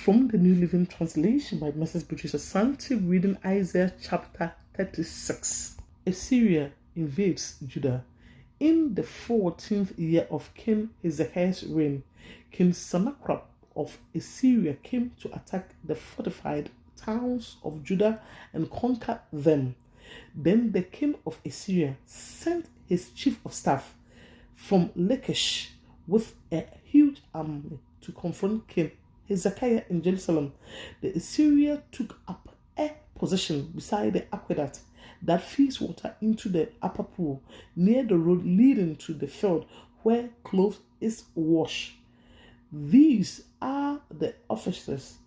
From the New Living Translation by Mrs. Patricia Santi, reading Isaiah chapter 36. Assyria invades Judah. In the 14th year of King Hezekiah's reign, King Sennacherib of Assyria came to attack the fortified towns of Judah and conquer them. Then the king of Assyria sent his chief of staff from Lachish with a huge army to confront King Hezekiah in Jerusalem. The Assyrians took up a position beside the aqueduct that feeds water into the upper pool near the road leading to the field where clothes is washed. These are the officers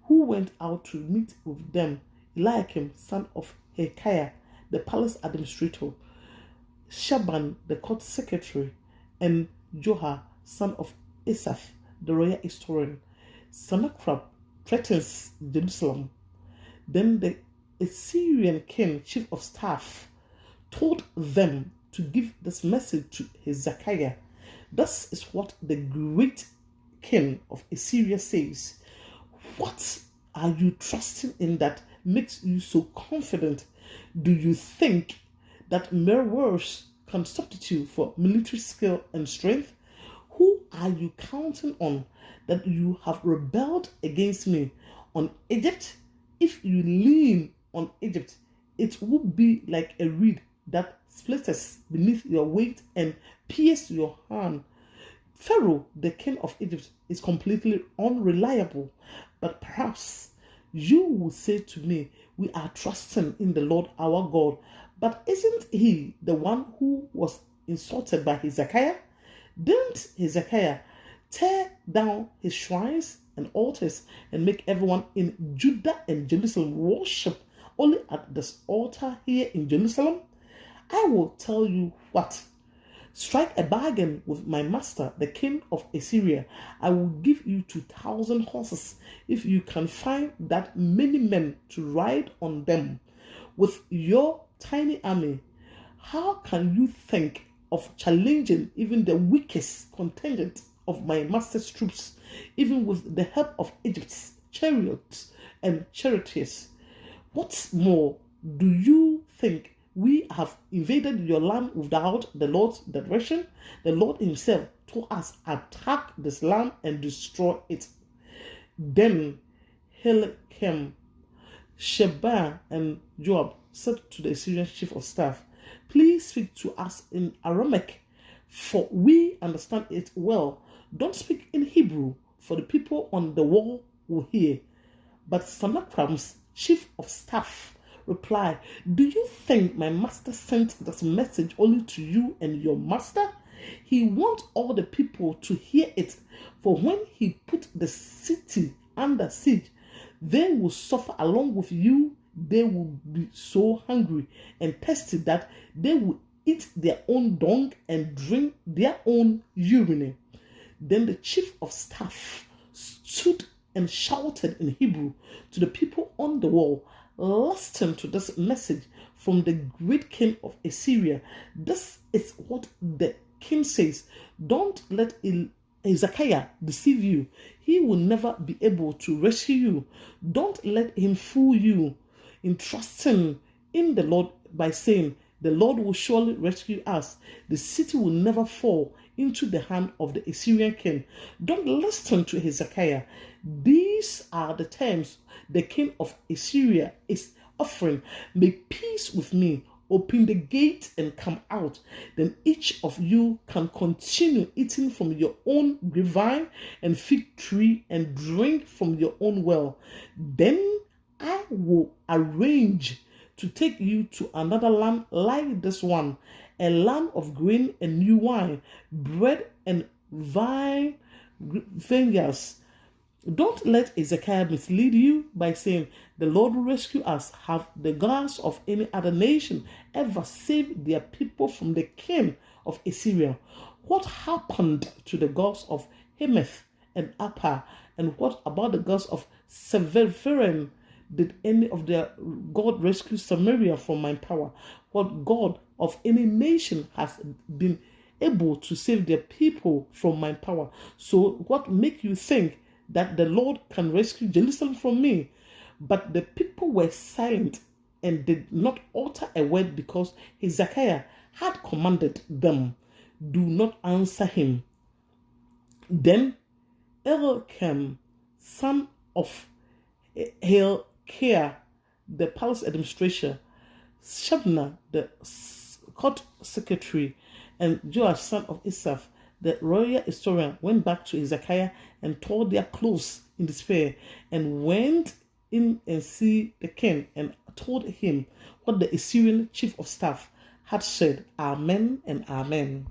who went out to meet with them: Eliakim, son of Hilkiah, the palace administrator; Shaban, the court secretary; and Joah, son of Asaph, the royal historian. Sennacherib threatens Jerusalem. Then the Assyrian king, chief of staff, told them to give this message to Hezekiah. This is what the great king of Assyria says: "What are you trusting in that makes you so confident? Do you think that mere words can substitute for military skill and strength? Who are you counting on that you have rebelled against me? On Egypt? If you lean on Egypt, it would be like a reed that splinters beneath your weight and pierces your hand. Pharaoh, the king of Egypt, is completely unreliable. But perhaps you will say to me, we are trusting in the Lord our God. But isn't he the one who was insulted by Hezekiah? Didn't Hezekiah tear down his shrines and altars and make everyone in Judah and Jerusalem worship only at this altar here in Jerusalem? I will tell you what. Strike a bargain with my master, the king of Assyria. I will give you 2,000 horses if you can find that many men to ride on them. With your tiny army, how can you think of challenging even the weakest contingent of my master's troops, even with the help of Egypt's chariots and charioteers? What's more, do you think we have invaded your land without the Lord's direction? The Lord himself told us, attack this land and destroy it." Then Hilkiah, Sheba, and Joab said to the Assyrian chief of staff, "Please speak to us in Aramaic, for we understand it well. Don't speak in Hebrew, for the people on the wall will hear." But Sennacherib's chief of staff replied, "Do you think my master sent this message only to you and your master? He wants all the people to hear it, for when he put the city under siege, they will suffer along with you. They will be so hungry and thirsty that they will eat their own dung and drink their own urine." Then the chief of staff stood and shouted in Hebrew to the people on the wall, "Listen to this message from the great king of Assyria. This is what the king says. Don't let Hezekiah deceive you. He will never be able to rescue you. Don't let him fool you in trusting in the Lord by saying, 'The Lord will surely rescue us.' The city will never fall into the hand of the Assyrian king. Don't listen to Hezekiah. These are the terms the king of Assyria is offering. Make peace with me. Open the gate and come out. Then each of you can continue eating from your own grapevine and fig tree and drink from your own well. Then I will arrange to take you to another land like this one, a land of grain and new wine, bread and vine vineyards. Don't let Hezekiah mislead you by saying, 'The Lord will rescue us.' Have the gods of any other nation ever saved their people from the king of Assyria? What happened to the gods of Hamath and Appa? And what about the gods of Sepharvaim? Did any of their God rescue Samaria from my power? What God of any nation has been able to save their people from my power? So what make you think that the Lord can rescue Jerusalem from me. But the people were silent and did not utter a word because Hezekiah had commanded them, do not answer him. Then Elkim, son of Hilkiah, the palace administrator, Shabna, the court secretary, and Joash, son of Asaph, the royal historian, went back to Hezekiah and tore their clothes in despair, and went in and see the king and told him what the Assyrian chief of staff had said. Amen and amen.